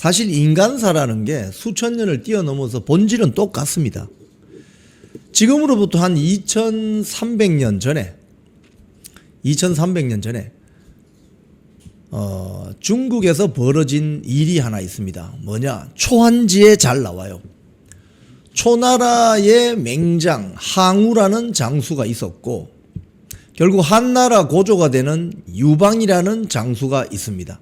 사실 인간사라는 게 수천 년을 뛰어넘어서 본질은 똑같습니다. 지금으로부터 한 2300년 전에 중국에서 벌어진 일이 하나 있습니다. 뭐냐? 초한지에 잘 나와요. 초나라의 맹장 항우라는 장수가 있었고 결국 한나라 고조가 되는 유방이라는 장수가 있습니다.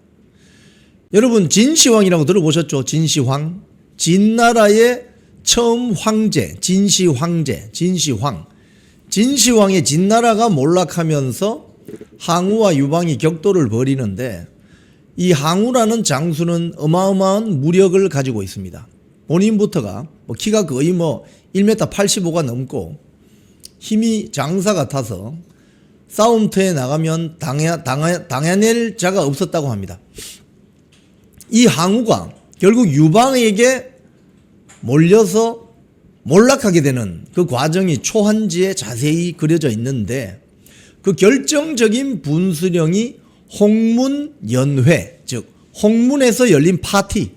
여러분 진시황이라고 들어보셨죠? 진시황. 진나라의 처음 황제 진시황. 진시황의 진나라가 몰락하면서 항우와 유방이 격돌을 벌이는데 이 항우라는 장수는 어마어마한 무력을 가지고 있습니다. 본인부터가 키가 거의 1m 85가 넘고 힘이 장사 같아서 싸움터에 나가면 당해낼 자가 없었다고 합니다. 이 항우가 결국 유방에게 몰려서 몰락하게 되는 그 과정이 초한지에 자세히 그려져 있는데 그 결정적인 분수령이 홍문연회, 즉 홍문에서 열린 파티,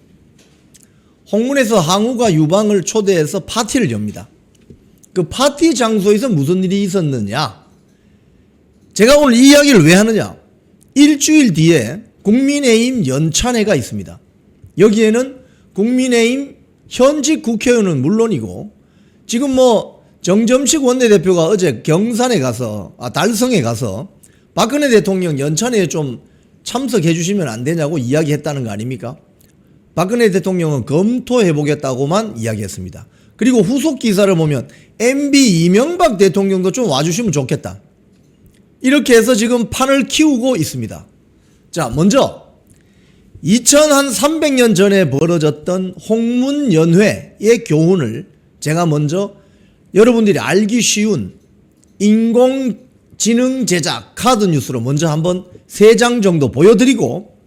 홍문에서 항우가 유방을 초대해서 파티를 엽니다. 그 파티 장소에서 무슨 일이 있었느냐? 제가 오늘 이 이야기를 왜 하느냐? 일주일 뒤에 국민의힘 연찬회가 있습니다. 여기에는 국민의힘 현직 국회의원은 물론이고 지금 정점식 원내대표가 어제 경산에 가서 달성에 가서 박근혜 대통령 연찬회에 좀 참석해 주시면 안 되냐고 이야기했다는 거 아닙니까? 박근혜 대통령은 검토해 보겠다고만 이야기했습니다. 그리고 후속 기사를 보면 MB 이명박 대통령도 좀 와주시면 좋겠다. 이렇게 해서 지금 판을 키우고 있습니다. 자, 먼저 2300년 전에 벌어졌던 홍문연회의 교훈을 제가 먼저 여러분들이 알기 쉬운 인공지능 제작 카드 뉴스로 먼저 한번 3장 정도 보여드리고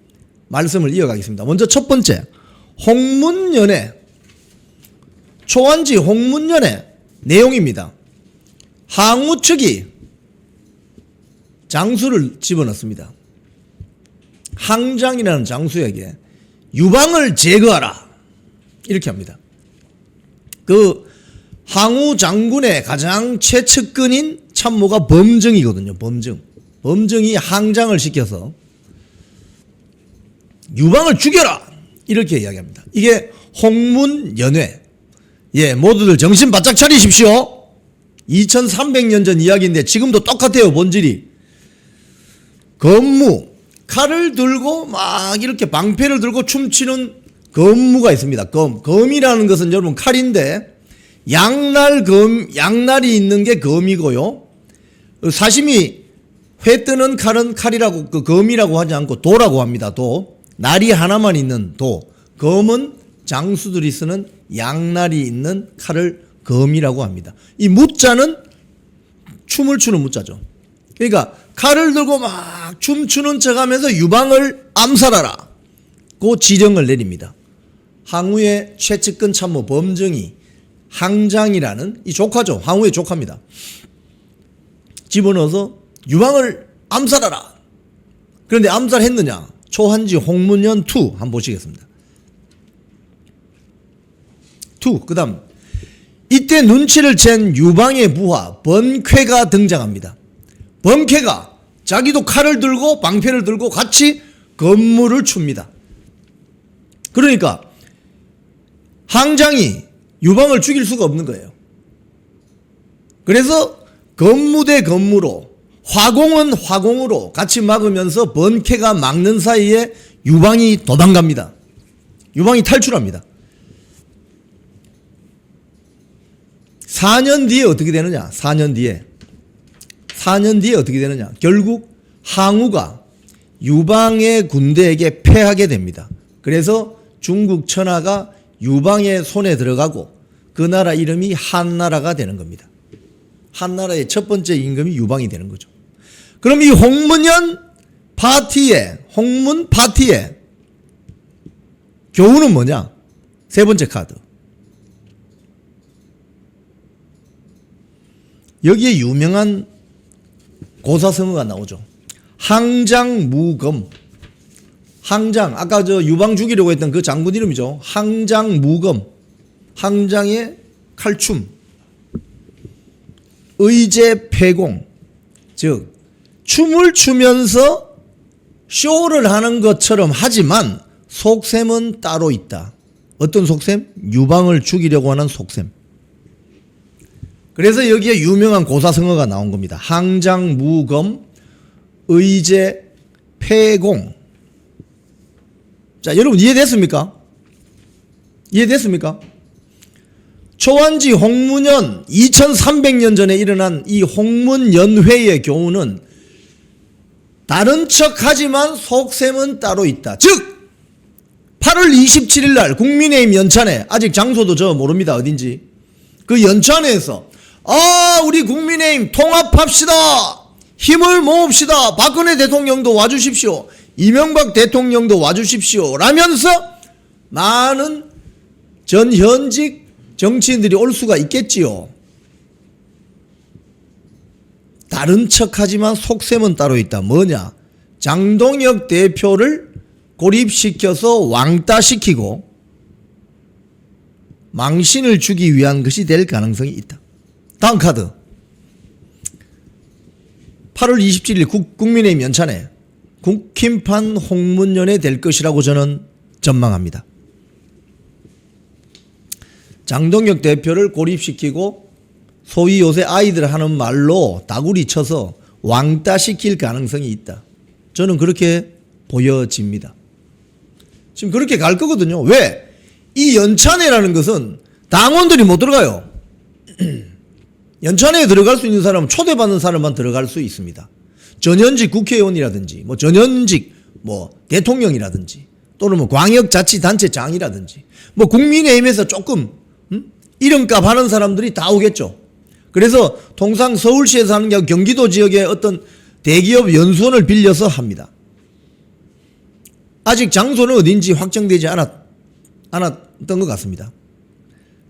말씀을 이어가겠습니다. 먼저 첫 번째, 홍문연회, 초한지 홍문연회 내용입니다. 항우 측이 장수를 집어넣습니다. 항장이라는 장수에게 유방을 제거하라 이렇게 합니다. 그 항우 장군의 가장 최측근인 참모가 범증이거든요. 범증이 항장을 시켜서 유방을 죽여라 이렇게 이야기합니다. 이게 홍문연회. 모두들 정신 바짝 차리십시오. 2300년 전 이야기인데 지금도 똑같아요. 본질이. 검무, 칼을 들고 막 이렇게 방패를 들고 춤추는 검무가 있습니다. 검이라는 것은 여러분 칼인데 양날이 있는 게 검이고요. 사시미 회 뜨는 칼은 칼이라고 검이라고 하지 않고 도라고 합니다. 도. 날이 하나만 있는 도. 검은 장수들이 쓰는 양날이 있는 칼을 검이라고 합니다. 이 무자는 춤을 추는 무자죠. 그러니까 칼을 들고 막 춤추는 척하면서 유방을 암살하라. 그 지령을 내립니다. 항우의 최측근 참모 범증이 항장이라는 이 조카죠. 항우의 조카입니다. 집어넣어서 유방을 암살하라. 그런데 암살했느냐? 초한지 홍문연 2 한번 보시겠습니다. 2. 그 다음 이때 눈치를 챈 유방의 부하 번쾌가 등장합니다. 번쾌가 자기도 칼을 들고 방패를 들고 같이 검무를 춥니다. 그러니까 항장이 유방을 죽일 수가 없는 거예요. 그래서 검무 대 검무로 화공은 화공으로 같이 막으면서 번쾌가 막는 사이에 유방이 도망갑니다. 유방이 탈출합니다. 4년 뒤에 어떻게 되느냐? 4년 뒤에 어떻게 되느냐? 결국 항우가 유방의 군대에게 패하게 됩니다. 그래서 중국 천하가 유방의 손에 들어가고 그 나라 이름이 한나라가 되는 겁니다. 한나라의 첫 번째 임금이 유방이 되는 거죠. 그럼 이 홍문 파티에 교훈은 뭐냐? 세 번째 카드. 여기에 유명한 고사성어가 나오죠. 항장무검. 항장, 아까 저 유방 죽이려고 했던 그 장군 이름이죠. 항장무검, 항장의 칼춤, 의제폐공, 즉 춤을 추면서 쇼를 하는 것처럼 하지만 속셈은 따로 있다. 어떤 속셈? 유방을 죽이려고 하는 속셈. 그래서 여기에 유명한 고사성어가 나온 겁니다. 항장무검, 의제폐공. 자, 여러분 이해됐습니까? 이해됐습니까? 초안지 홍문연 2300년 전에 일어난 이 홍문연회의 교훈은 다른 척하지만 속셈은 따로 있다. 즉 8월 27일 날 국민의힘 연찬회, 아직 장소도 저 모릅니다 어딘지, 그 연찬회에서 우리 국민의힘 통합합시다, 힘을 모읍시다, 박근혜 대통령도 와주십시오, 이명박 대통령도 와주십시오 라면서 많은 전현직 정치인들이 올 수가 있겠지요. 다른 척하지만 속셈은 따로 있다. 뭐냐? 장동혁 대표를 고립시켜서 왕따시키고 망신을 주기 위한 것이 될 가능성이 있다. 다음 카드. 8월 27일 국민의힘 연찬회, 국힘판 홍문연회 될 것이라고 저는 전망합니다. 장동혁 대표를 고립시키고 소위 요새 아이들 하는 말로 다구리 쳐서 왕따시킬 가능성이 있다. 저는 그렇게 보여집니다. 지금 그렇게 갈 거거든요. 왜? 이 연찬회라는 것은 당원들이 못 들어가요. 연찬회에 들어갈 수 있는 사람은 초대받는 사람만 들어갈 수 있습니다. 전현직 국회의원이라든지 전현직 대통령이라든지 또는 광역자치단체장이라든지 국민의힘에서 조금 이름값 하는 사람들이 다 오겠죠. 그래서 통상 서울시에서 하는 게 아니고 경기도 지역의 어떤 대기업 연수원을 빌려서 합니다. 아직 장소는 어딘지 확정되지 않았던 것 같습니다.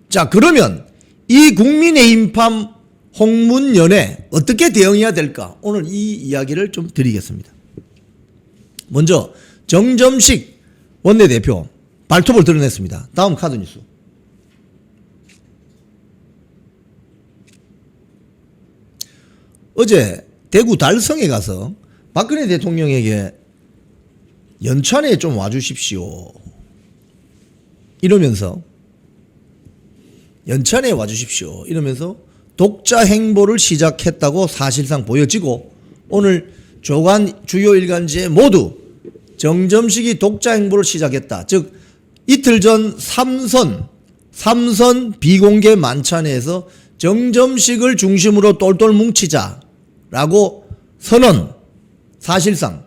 자, 그러면 이 국민의힘판 홍문연회 어떻게 대응해야 될까? 오늘 이 이야기를 좀 드리겠습니다. 먼저 정점식 원내대표 발톱을 드러냈습니다. 다음 카드 뉴스. 어제 대구 달성에 가서 박근혜 대통령에게 연찬회에 좀 와주십시오 이러면서 연찬회에 와주십시오 이러면서 독자 행보를 시작했다고 사실상 보여지고, 오늘 조간 주요 일간지에 모두 정점식이 독자 행보를 시작했다. 즉 이틀 전 삼선 비공개 만찬회에서 정점식을 중심으로 똘똘 뭉치자라고 선언, 사실상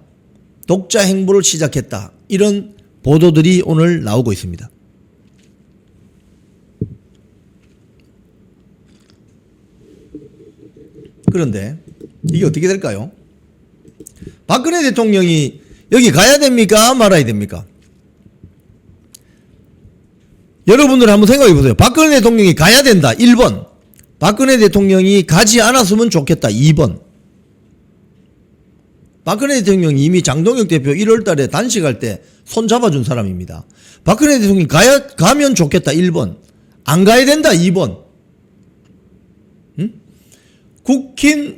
독자 행보를 시작했다. 이런 보도들이 오늘 나오고 있습니다. 그런데 이게 어떻게 될까요? 박근혜 대통령이 여기 가야 됩니까? 말아야 됩니까? 여러분들 한번 생각해 보세요. 박근혜 대통령이 가야 된다. 1번. 박근혜 대통령이 가지 않았으면 좋겠다. 2번. 박근혜 대통령이 이미 장동혁 대표 1월 달에 단식할 때 손 잡아준 사람입니다. 박근혜 대통령이 가면 좋겠다. 1번. 안 가야 된다. 2번.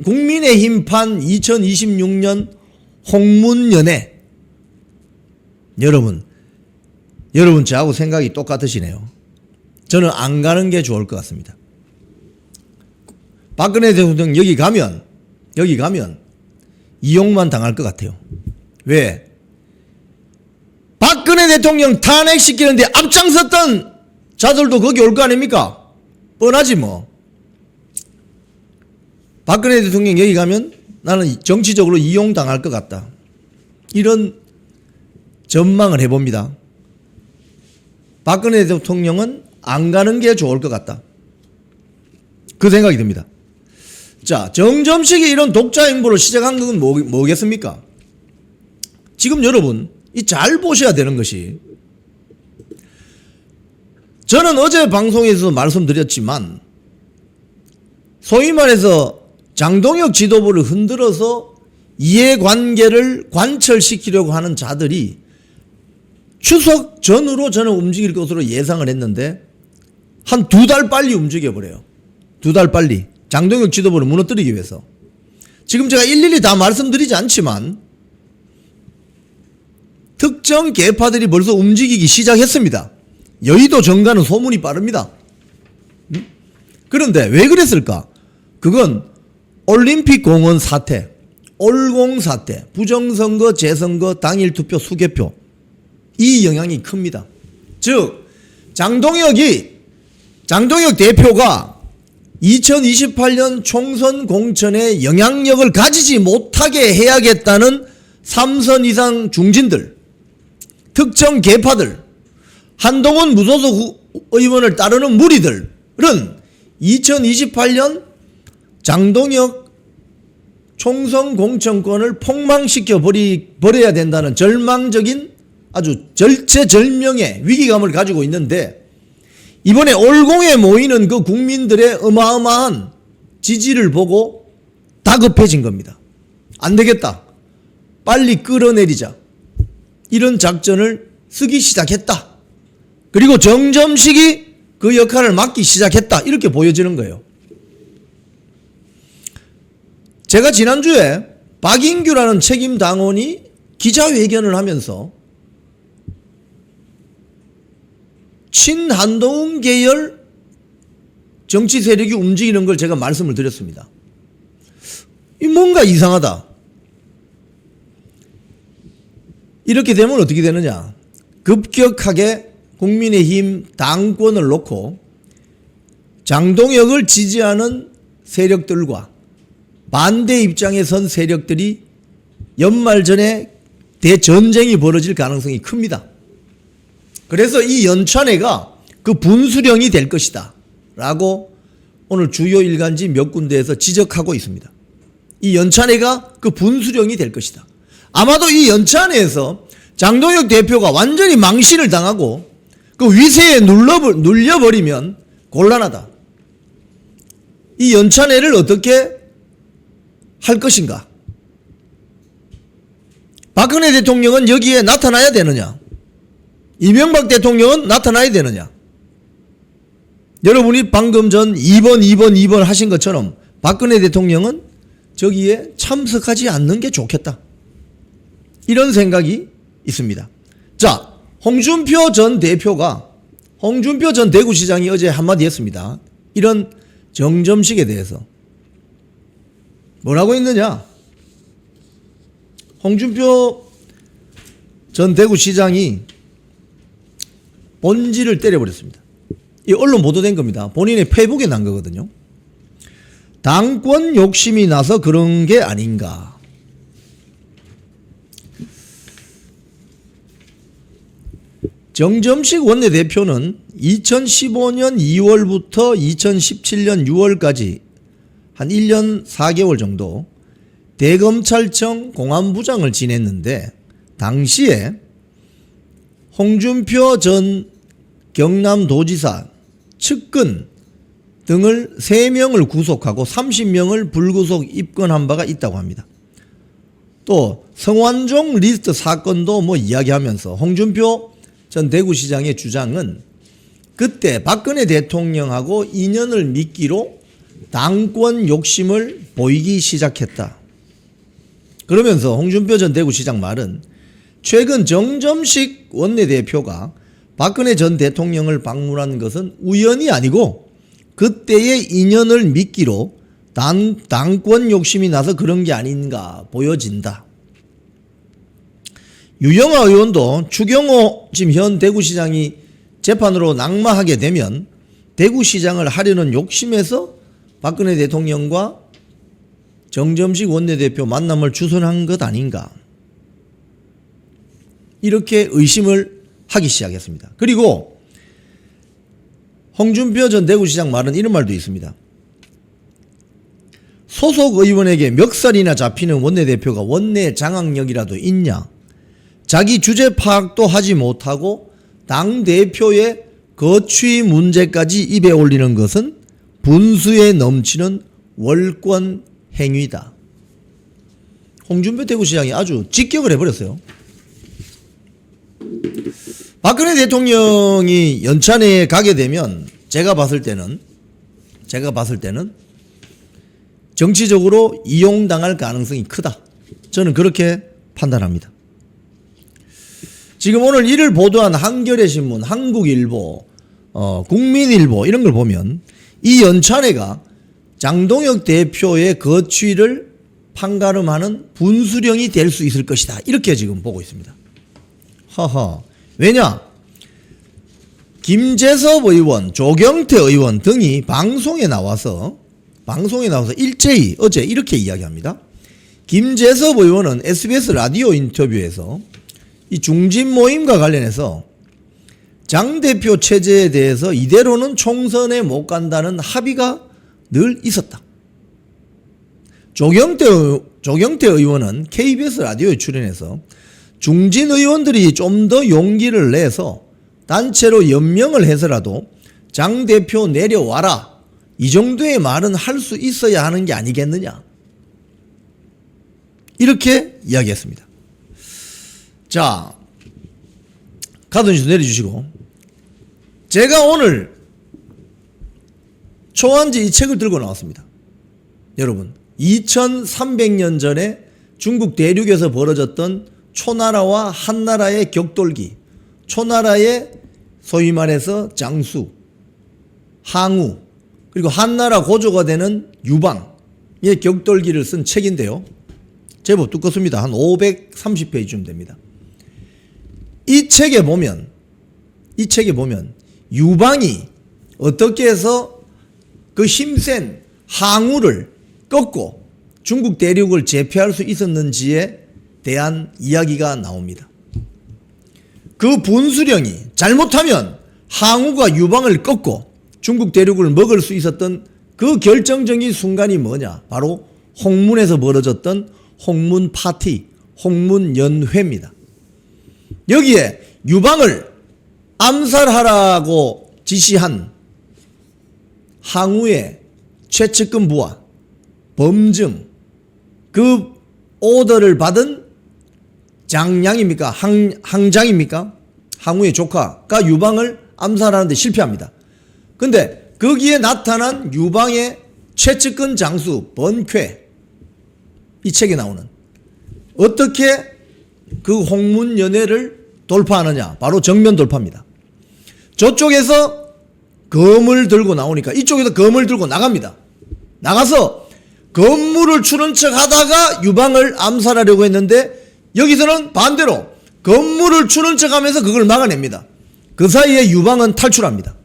국민의힘판 2026년 홍문연회. 여러분 저하고 생각이 똑같으시네요. 저는 안 가는 게 좋을 것 같습니다. 박근혜 대통령 여기 가면 이용만 당할 것 같아요. 왜? 박근혜 대통령 탄핵시키는데 앞장섰던 자들도 거기 올 거 아닙니까? 뻔하지 뭐. 박근혜 대통령 여기 가면 나는 정치적으로 이용당할 것 같다. 이런 전망을 해봅니다. 박근혜 대통령은 안 가는 게 좋을 것 같다. 그 생각이 듭니다. 자, 정점식이 이런 독자 행보를 시작한 건 뭐겠습니까? 지금 여러분 잘 보셔야 되는 것이, 저는 어제 방송에서 말씀드렸지만 소위 말해서 장동혁 지도부를 흔들어서 이해관계를 관철시키려고 하는 자들이 추석 전으로 저는 움직일 것으로 예상을 했는데 한 2달 빨리 움직여버려요. 2달 빨리. 장동혁 지도부를 무너뜨리기 위해서. 지금 제가 일일이 다 말씀드리지 않지만 특정 계파들이 벌써 움직이기 시작했습니다. 여의도 정가는 소문이 빠릅니다. 그런데 왜 그랬을까? 그건 올림픽 공원 사태, 올공 사태, 부정선거, 재선거, 당일 투표, 수개표 이 영향이 큽니다. 즉 장동혁 대표가 2028년 총선 공천에 영향력을 가지지 못하게 해야겠다는 3선 이상 중진들, 특정 계파들, 한동훈 무소속 의원을 따르는 무리들은 2028년 장동혁 총선 공천권을 폭망시켜 버려야 된다는 절망적인 아주 절체절명의 위기감을 가지고 있는데 이번에 올공에 모이는 그 국민들의 어마어마한 지지를 보고 다급해진 겁니다. 안 되겠다. 빨리 끌어내리자. 이런 작전을 쓰기 시작했다. 그리고 정점식이 그 역할을 맡기 시작했다. 이렇게 보여지는 거예요. 제가 지난주에 박인규라는 책임 당원이 기자회견을 하면서 친한동훈 계열 정치 세력이 움직이는 걸 제가 말씀을 드렸습니다. 뭔가 이상하다. 이렇게 되면 어떻게 되느냐. 급격하게 국민의힘 당권을 놓고 장동혁을 지지하는 세력들과 반대 입장에 선 세력들이 연말 전에 대전쟁이 벌어질 가능성이 큽니다. 그래서 이 연찬회가 그 분수령이 될 것이다 라고 오늘 주요 일간지 몇 군데에서 지적하고 있습니다. 이 연찬회가 그 분수령이 될 것이다. 아마도 이 연찬회에서 장동혁 대표가 완전히 망신을 당하고 그 위세에 눌려버리면 곤란하다. 이 연찬회를 어떻게 할 것인가? 박근혜 대통령은 여기에 나타나야 되느냐? 이명박 대통령은 나타나야 되느냐? 여러분이 방금 전 2번 하신 것처럼 박근혜 대통령은 저기에 참석하지 않는 게 좋겠다. 이런 생각이 있습니다. 자, 홍준표 전 대구시장이 어제 한마디 했습니다. 이런 정점식에 대해서. 뭐라고 했느냐? 홍준표 전 대구시장이 본질을 때려버렸습니다. 이 언론 보도된 겁니다. 본인의 페이북에 난 거거든요. 당권 욕심이 나서 그런 게 아닌가. 정점식 원내대표는 2015년 2월부터 2017년 6월까지 한 1년 4개월 정도 대검찰청 공안부장을 지냈는데 당시에 홍준표 전 경남도지사 측근 등을 3명을 구속하고 30명을 불구속 입건한 바가 있다고 합니다. 또 성완종 리스트 사건도 이야기하면서 홍준표 전 대구시장의 주장은 그때 박근혜 대통령하고 인연을 맺기로 당권 욕심을 보이기 시작했다. 그러면서 홍준표 전 대구시장 말은 최근 정점식 원내대표가 박근혜 전 대통령을 방문한 것은 우연이 아니고 그때의 인연을 믿기로 당권 욕심이 나서 그런 게 아닌가 보여진다. 유영아 의원도 추경호 지금 현 대구시장이 재판으로 낙마하게 되면 대구시장을 하려는 욕심에서 박근혜 대통령과 정점식 원내대표 만남을 주선한 것 아닌가. 이렇게 의심을 하기 시작했습니다. 그리고 홍준표 전 대구시장 말은 이런 말도 있습니다. 소속 의원에게 멱살이나 잡히는 원내대표가 원내 장악력이라도 있냐. 자기 주제 파악도 하지 못하고 당대표의 거취 문제까지 입에 올리는 것은 분수에 넘치는 월권 행위다. 홍준표 대구시장이 아주 직격을 해버렸어요. 박근혜 대통령이 연찬회에 가게 되면 제가 봤을 때는 정치적으로 이용당할 가능성이 크다. 저는 그렇게 판단합니다. 지금 오늘 이를 보도한 한겨레 신문, 한국일보, 국민일보 이런 걸 보면 이 연찬회가 장동혁 대표의 거취를 판가름하는 분수령이 될 수 있을 것이다. 이렇게 지금 보고 있습니다. 허허. 왜냐? 김재섭 의원, 조경태 의원 등이 방송에 나와서 일제히 어제 이렇게 이야기합니다. 김재섭 의원은 SBS 라디오 인터뷰에서 이 중진 모임과 관련해서 장 대표 체제에 대해서 이대로는 총선에 못 간다는 합의가 늘 있었다. 조경태 의원은 KBS 라디오에 출연해서 중진 의원들이 좀 더 용기를 내서 단체로 연명을 해서라도 장 대표 내려와라. 이 정도의 말은 할 수 있어야 하는 게 아니겠느냐. 이렇게 이야기했습니다. 자, 카드 뉴스 내려주시고, 제가 오늘 초안지 이 책을 들고 나왔습니다. 여러분, 2300년 전에 중국 대륙에서 벌어졌던 초나라와 한나라의 격돌기, 초나라의 소위 말해서 장수, 항우, 그리고 한나라 고조가 되는 유방의 격돌기를 쓴 책인데요. 제법 두껍습니다. 한 530페이지쯤 됩니다. 이 책에 보면 유방이 어떻게 해서 그 힘센 항우를 꺾고 중국 대륙을 제패할 수 있었는지에 대한 이야기가 나옵니다. 그 분수령이 잘못하면 항우가 유방을 꺾고 중국 대륙을 먹을 수 있었던 그 결정적인 순간이 뭐냐? 바로 홍문에서 벌어졌던 홍문 파티, 홍문 연회입니다. 여기에 유방을 암살하라고 지시한 항우의 최측근 부하, 범증, 그 오더를 받은 장량입니까? 항장입니까? 항우의 조카가 유방을 암살하는데 실패합니다. 근데 거기에 나타난 유방의 최측근 장수 번쾌, 이 책에 나오는 어떻게 그 홍문연회를 돌파하느냐? 바로 정면 돌파입니다. 저쪽에서 검을 들고 나오니까 이쪽에서 검을 들고 나갑니다. 나가서 건물을 추는 척 하다가 유방을 암살하려고 했는데 여기서는 반대로 건물을 추는 척 하면서 그걸 막아냅니다. 그 사이에 유방은 탈출합니다.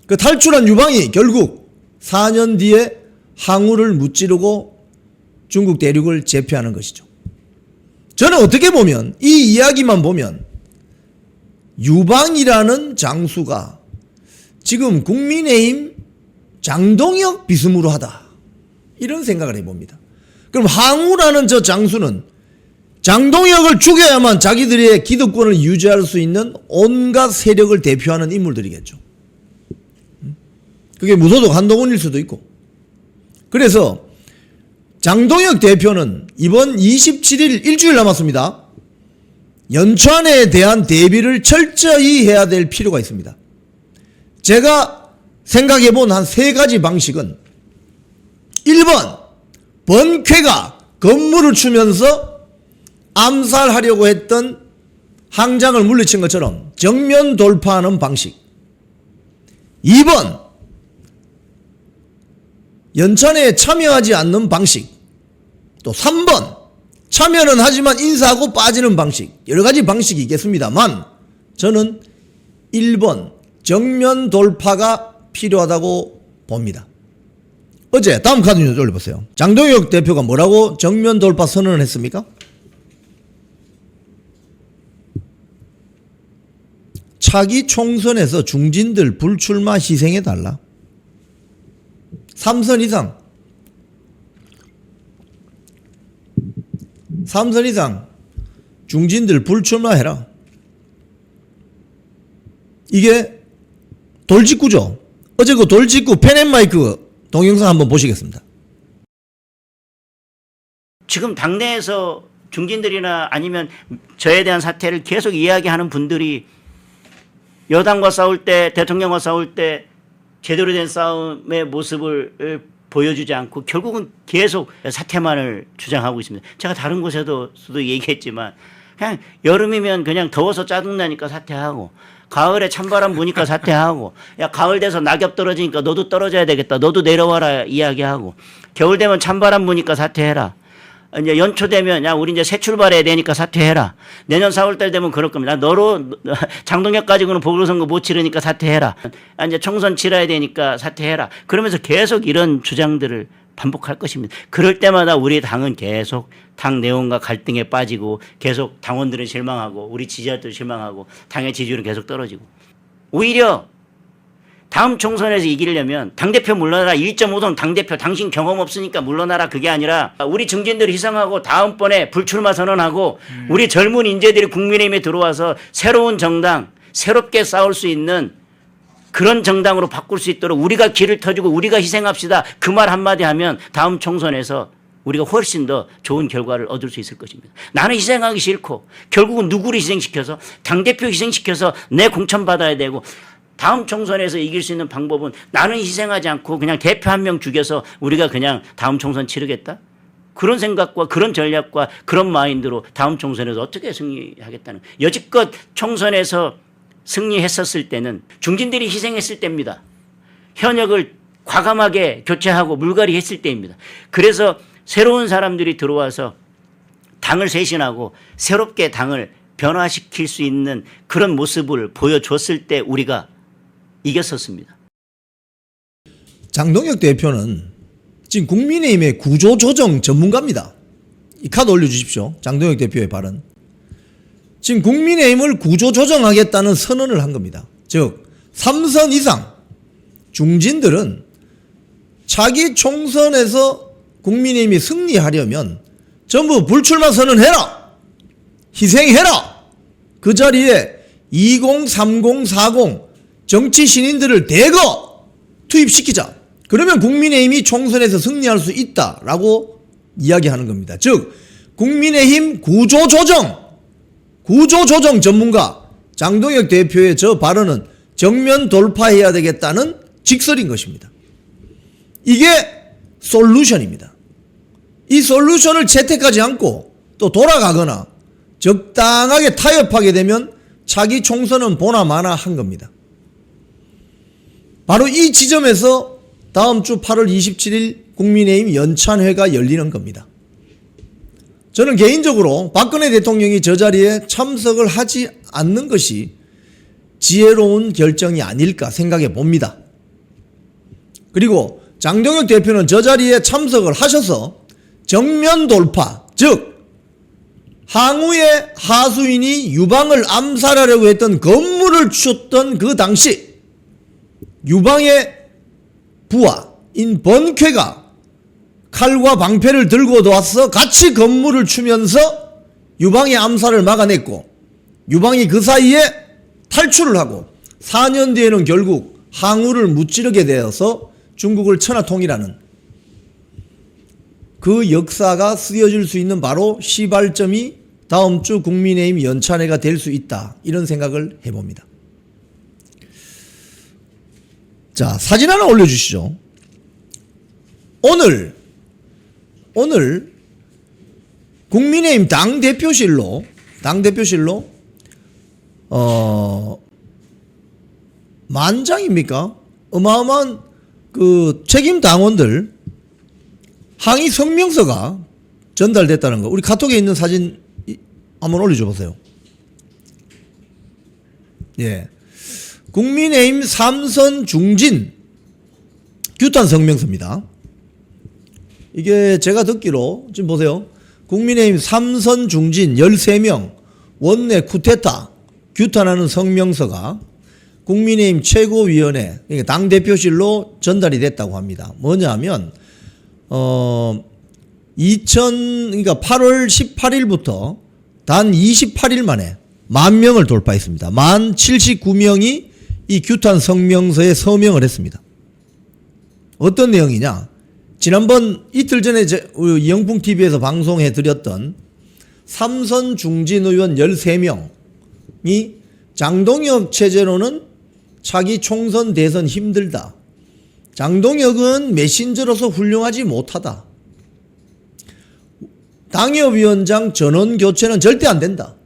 그 탈출한 유방이 결국 4년 뒤에 항우를 무찌르고 중국 대륙을 제패하는 것이죠. 저는 어떻게 보면 이 이야기만 보면 유방이라는 장수가 지금 국민의힘 장동혁 비스무로 하다, 이런 생각을 해봅니다. 그럼 항우라는 저 장수는 장동혁을 죽여야만 자기들의 기득권을 유지할 수 있는 온갖 세력을 대표하는 인물들이겠죠. 그게 무소속 한동훈일 수도 있고. 그래서 장동혁 대표는 이번 27일 일주일 남았습니다. 연찬회에 대한 대비를 철저히 해야 될 필요가 있습니다. 제가 생각해본 한 3가지 방식은 1번, 번쾌가 건물을 추면서 암살하려고 했던 항장을 물리친 것처럼 정면 돌파하는 방식. 2번, 연찬회에 참여하지 않는 방식. 또 3번, 참여는 하지만 인사하고 빠지는 방식. 여러 가지 방식이 있겠습니다만 저는 1번, 정면 돌파가 필요하다고 봅니다. 어제 다음 카드 뉴스 올려보세요. 장동혁 대표가 뭐라고 정면 돌파 선언을 했습니까? 차기 총선에서 중진들 불출마 희생해달라. 3선 이상 중진들 불출마해라. 이게 돌직구죠. 어제 그 돌직구 펜앤마이크 동영상 한번 보시겠습니다. 지금 당내에서 중진들이나 아니면 저에 대한 사태를 계속 이야기하는 분들이 여당과 싸울 때, 대통령과 싸울 때 제대로 된 싸움의 모습을 보여주지 않고 결국은 계속 사태만을 주장하고 있습니다. 제가 다른 곳에서도 얘기했지만 그냥 여름이면 그냥 더워서 짜증나니까 사퇴하고, 가을에 찬바람 부니까 사퇴하고, 야 가을 돼서 낙엽 떨어지니까 너도 떨어져야 되겠다, 너도 내려와라 이야기하고, 겨울 되면 찬바람 부니까 사퇴해라, 이제 연초 되면 야 우리 이제 새 출발해야 되니까 사퇴해라, 내년 4월달 되면 그럴 겁니다, 너로 장동혁 가지고는 보궐선거 못 치르니까 사퇴해라, 이제 총선 치러야 되니까 사퇴해라, 그러면서 계속 이런 주장들을 반복할 것입니다. 그럴 때마다 우리 당은 계속 당 내원과 갈등에 빠지고, 계속 당원들은 실망하고, 우리 지지자들 실망하고, 당의 지지율은 계속 떨어지고. 오히려 다음 총선에서 이기려면 당대표 물러나라, 1.5선 당대표 당신 경험 없으니까 물러나라, 그게 아니라 우리 중진들 희생하고 다음번에 불출마 선언하고 우리 젊은 인재들이 국민의힘에 들어와서 새로운 정당, 새롭게 싸울 수 있는 그런 정당으로 바꿀 수 있도록 우리가 길을 터주고 우리가 희생합시다, 그 말 한마디 하면 다음 총선에서 우리가 훨씬 더 좋은 결과를 얻을 수 있을 것입니다. 나는 희생하기 싫고 결국은 누구를 희생시켜서, 당대표 희생시켜서 내 공천 받아야 되고, 다음 총선에서 이길 수 있는 방법은 나는 희생하지 않고 그냥 대표 한 명 죽여서 우리가 그냥 다음 총선 치르겠다, 그런 생각과 그런 전략과 그런 마인드로 다음 총선에서 어떻게 승리하겠다는, 여지껏 총선에서 승리했었을 때는 중진들이 희생했을 때입니다. 현역을 과감하게 교체하고 물갈이 했을 때입니다. 그래서 새로운 사람들이 들어와서 당을 쇄신하고 새롭게 당을 변화시킬 수 있는 그런 모습을 보여줬을 때 우리가 이겼었습니다. 장동혁 대표는 지금 국민의힘의 구조조정 전문가입니다. 이 카드 올려주십시오. 장동혁 대표의 발언. 지금 국민의힘을 구조조정하겠다는 선언을 한 겁니다. 즉 3선 이상 중진들은 자기 총선에서 국민의힘이 승리하려면 전부 불출마 선언해라, 희생해라, 그 자리에 20, 30, 40 정치 신인들을 대거 투입시키자, 그러면 국민의힘이 총선에서 승리할 수 있다라고 이야기하는 겁니다. 즉 국민의힘 구조조정 전문가 장동혁 대표의 저 발언은 정면 돌파해야 되겠다는 직설인 것입니다. 이게 솔루션입니다. 이 솔루션을 채택하지 않고 또 돌아가거나 적당하게 타협하게 되면 차기 총선은 보나 마나 한 겁니다. 바로 이 지점에서 다음 주 8월 27일 국민의힘 연찬회가 열리는 겁니다. 저는 개인적으로 박근혜 대통령이 저 자리에 참석을 하지 않는 것이 지혜로운 결정이 아닐까 생각해 봅니다. 그리고 장동혁 대표는 저 자리에 참석을 하셔서 정면 돌파, 즉 항우의 하수인이 유방을 암살하려고 했던 건물을 쳤던 그 당시 유방의 부하인 번쾌가 칼과 방패를 들고 와서 같이 건물을 추면서 유방의 암살을 막아냈고, 유방이 그 사이에 탈출을 하고 4년 뒤에는 결국 항우를 무찌르게 되어서 중국을 천하통일하는 그 역사가 쓰여질 수 있는 바로 시발점이 다음 주 국민의힘 연찬회가 될 수 있다, 이런 생각을 해봅니다. 자, 사진 하나 올려주시죠. 오늘 국민의힘 당대표실로 만장입니까? 어마어마한 그 책임 당원들 항의 성명서가 전달됐다는 거, 우리 카톡에 있는 사진 한번 올려줘 보세요. 예, 국민의힘 3선 중진 규탄 성명서입니다. 이게 제가 듣기로 지금 보세요. 국민의힘 3선 중진 13명 원내 쿠데타 규탄하는 성명서가 국민의힘 최고위원회, 그러니까 당대표실로 전달이 됐다고 합니다. 뭐냐면 그러니까 8월 18일부터 단 28일 만에 10,000명을 돌파했습니다. 1079명이 이 규탄 성명서에 서명을 했습니다. 어떤 내용이냐? 지난번 이틀 전에 이영풍TV에서 방송해 드렸던 삼선 중진 의원 13명이 장동혁 체제로는 차기 총선 대선 힘들다. 장동혁은 메신저로서 훌륭하지 못하다. 당협위원장 전원 교체는 절대 안 된다.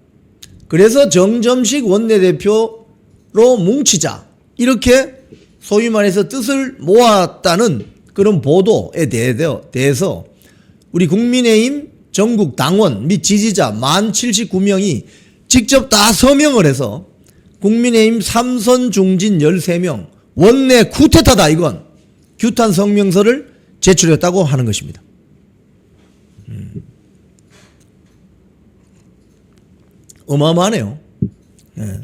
그래서 정점식 원내대표로 뭉치자. 이렇게 소위 말해서 뜻을 모았다는 그런 보도에 대해서 우리 국민의힘 전국 당원 및 지지자 1079명이 직접 다 서명을 해서 국민의힘 삼선 중진 13명 원내 쿠데타다 이건 규탄 성명서를 제출했다고 하는 것입니다. 어마어마하네요. 예.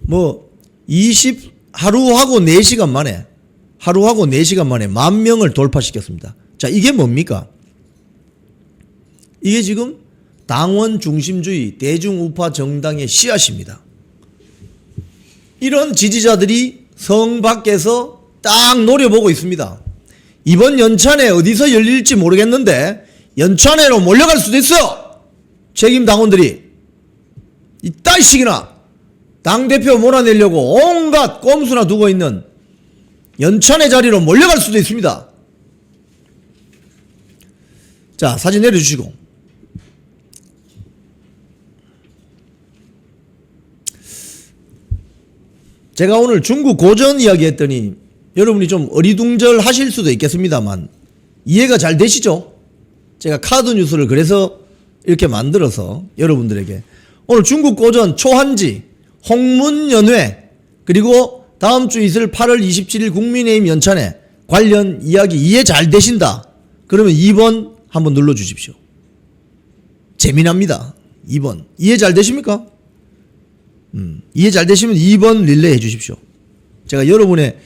뭐 하루하고 4시간 만에 10,000명을 돌파시켰습니다. 자, 이게 뭡니까? 이게 지금 당원 중심주의 대중우파 정당의 씨앗입니다. 이런 지지자들이 성 밖에서 딱 노려보고 있습니다. 이번 연찬회 어디서 열릴지 모르겠는데 연찬회로 몰려갈 수도 있어요. 책임 당원들이 이따위식이나 당대표 몰아내려고 온갖 꼼수나 두고 있는 연찬회 자리로 몰려갈 수도 있습니다. 자, 사진 내려주시고. 제가 오늘 중국 고전 이야기 했더니 여러분이 좀 어리둥절 하실 수도 있겠습니다만 이해가 잘 되시죠? 제가 카드 뉴스를 그래서 이렇게 만들어서 여러분들에게 오늘 중국 고전 초한지 홍문연회 그리고 다음 주 있을 8월 27일 국민의힘 연찬회 관련 이야기 이해 잘 되신다. 그러면 2번 한번 눌러주십시오. 재미납니다. 2번. 이해 잘 되십니까? 이해 잘 되시면 2번 릴레이 해 주십시오. 제가 여러분의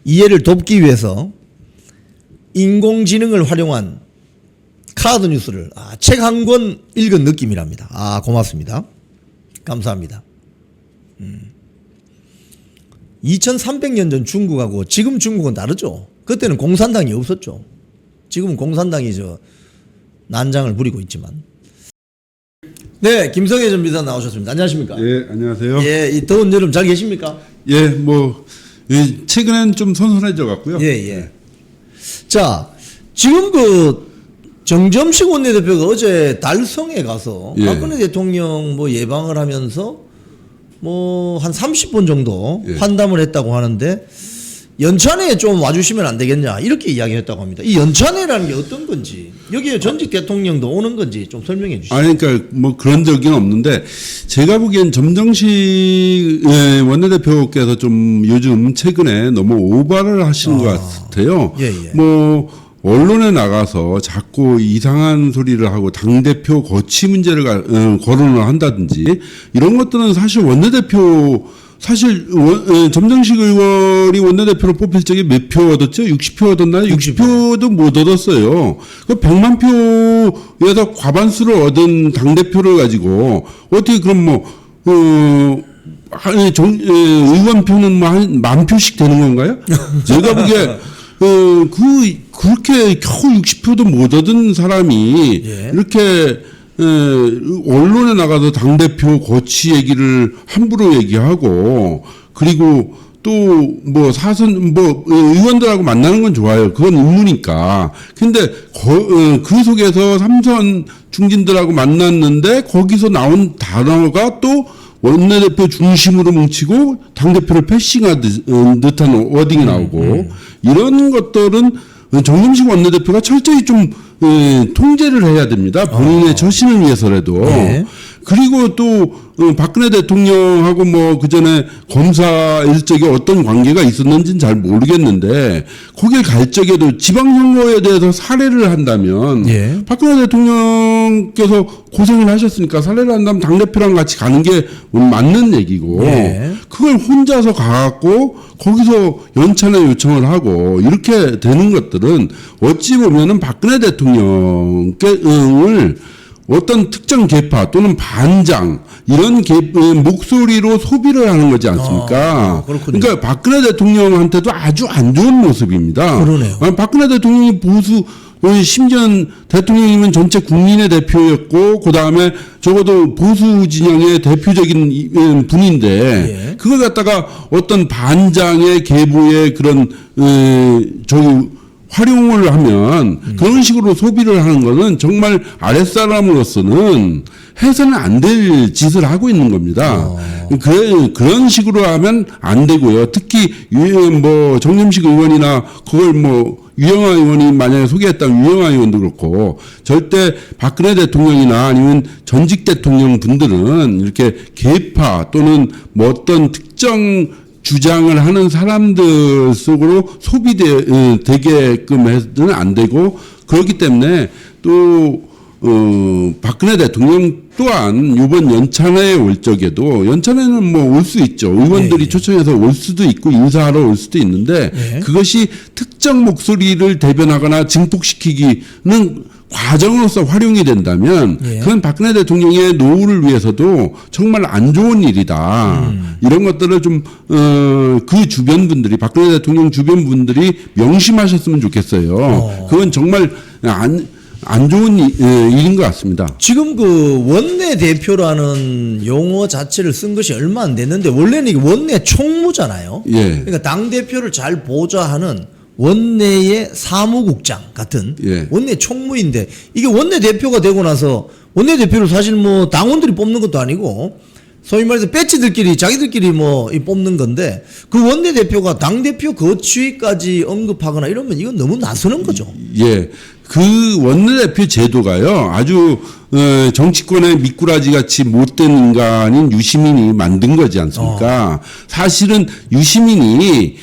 이해를 돕기 위해서 인공지능을 활용한 카드 뉴스를 책 한 권 읽은 느낌이랍니다. 고맙습니다. 감사합니다. 2300년 전 중국하고 지금 중국은 다르죠. 그때는 공산당이 없었죠. 지금은 공산당이 난장을 부리고 있지만. 네, 김성애 전 비서 나오셨습니다. 안녕하십니까? 예, 안녕하세요. 예, 이 더운 여름 잘 계십니까? 예, 최근엔 좀 선선해져 갔고요. 예, 예. 자, 지금 정점식 원내대표가 어제 달성에 가서 예. 박근혜 대통령 예방을 하면서 한 30분 정도 예. 환담을 했다고 하는데 연찬회에 좀 와주시면 안 되겠냐 이렇게 이야기했다고 합니다. 이 연찬회라는 게 어떤 건지 여기에 전직 대통령도 오는 건지 좀 설명해 주시죠. 그러니까 그런 적은 없는데 제가 보기엔 점정식 원내대표께서 좀 요즘 최근에 너무 오바를 하시는 것 같아요. 예, 예. 언론에 나가서 자꾸 이상한 소리를 하고 당대표 거취 문제를 거론을 한다든지 이런 것들은 사실 점정식 의원이 원내대표로 뽑힐 적에 몇 표 얻었죠? 60표 얻었나요? 60표도 못 얻었어요. 그 100만 표에서 과반수를 얻은 당대표를 가지고 어떻게 그럼 의원 표는 한 10,000표씩 되는 건가요? 제가 보기에 그렇게 겨우 60표도 못 얻은 사람이 예. 이렇게 언론에 나가서 당대표 거취 얘기를 함부로 얘기하고 그리고 또 의원들하고 만나는 건 좋아요. 그건 의무니까. 근데 그 속에서 삼선 중진들하고 만났는데 거기서 나온 단어가 또 원내대표 중심으로 뭉치고 당대표를 패싱한 듯한 워딩이 나오고 이런 것들은 정점식 원내대표가 철저히 좀 통제를 해야 됩니다. 본인의 처신을 위해서라도. 네. 그리고 또 박근혜 대통령하고 그전에 검사 일적에 어떤 관계가 있었는지는 잘 모르겠는데 거길 갈 적에도 지방선거에 대해서 살해를 한다면 예. 박근혜 대통령께서 고생을 하셨으니까 살해를 한다면 당대표랑 같이 가는 게 맞는 얘기고 예. 그걸 혼자서 가갖고 거기서 연찬회 요청을 하고 이렇게 되는 것들은 어찌 보면은 박근혜 대통령을 어떤 특정 계파 또는 반장 이런 목소리로 소비를 하는 거지 않습니까? 그렇군요. 그러니까 박근혜 대통령한테도 아주 안 좋은 모습입니다. 그러네요. 박근혜 대통령이 보수 심지어 대통령님은 전체 국민의 대표였고 그 다음에 적어도 보수 진영의 대표적인 분인데 예. 그걸 갖다가 어떤 반장의 계보의 그런 저기 활용을 하면 그런 식으로 소비를 하는 것은 정말 아랫사람으로서는 해서는 안 될 짓을 하고 있는 겁니다. 그런 식으로 하면 안 되고요. 특히 뭐 정점식 의원이나 그걸 뭐 유영하 의원이 만약에 소개했다면 유영하 의원도 그렇고 절대 박근혜 대통령이나 아니면 전직 대통령 분들은 이렇게 계파 또는 뭐 어떤 특정 주장을 하는 사람들 속으로 소비되게끔 해서는 안 되고 그렇기 때문에 또 박근혜 대통령 또한 이번 연찬회에 올 적에도 연찬회는 뭐 올 수 있죠. 의원들이 예. 초청해서 올 수도 있고 인사하러 올 수도 있는데 예. 그것이 특정 목소리를 대변하거나 증폭시키기는 과정으로서 활용이 된다면 예. 그건 박근혜 대통령의 노후를 위해서도 정말 안 좋은 일이다. 이런 것들을 좀 그 주변 분들이 박근혜 대통령 주변 분들이 명심하셨으면 좋겠어요. 그건 정말 안 좋은 일인 것 같습니다. 지금 그 원내 대표라는 용어 자체를 쓴 것이 얼마 안 됐는데 원래는 이게 원내 총무잖아요. 예. 그러니까 당 대표를 잘 보좌하는 원내의 사무국장 같은 예. 원내 총무인데 이게 원내 대표가 되고 나서 원내 대표를 사실 뭐 당원들이 뽑는 것도 아니고 소위 말해서 배치들끼리 자기들끼리 뭐 뽑는 건데 그 원내 대표가 당 대표 거취까지 언급하거나 이러면 이건 너무 나서는 거죠. 예. 그 원내대표 제도가요, 아주, 정치권의 미꾸라지 같이 못된 인간인 유시민이 만든 거지 않습니까? 사실은 유시민이,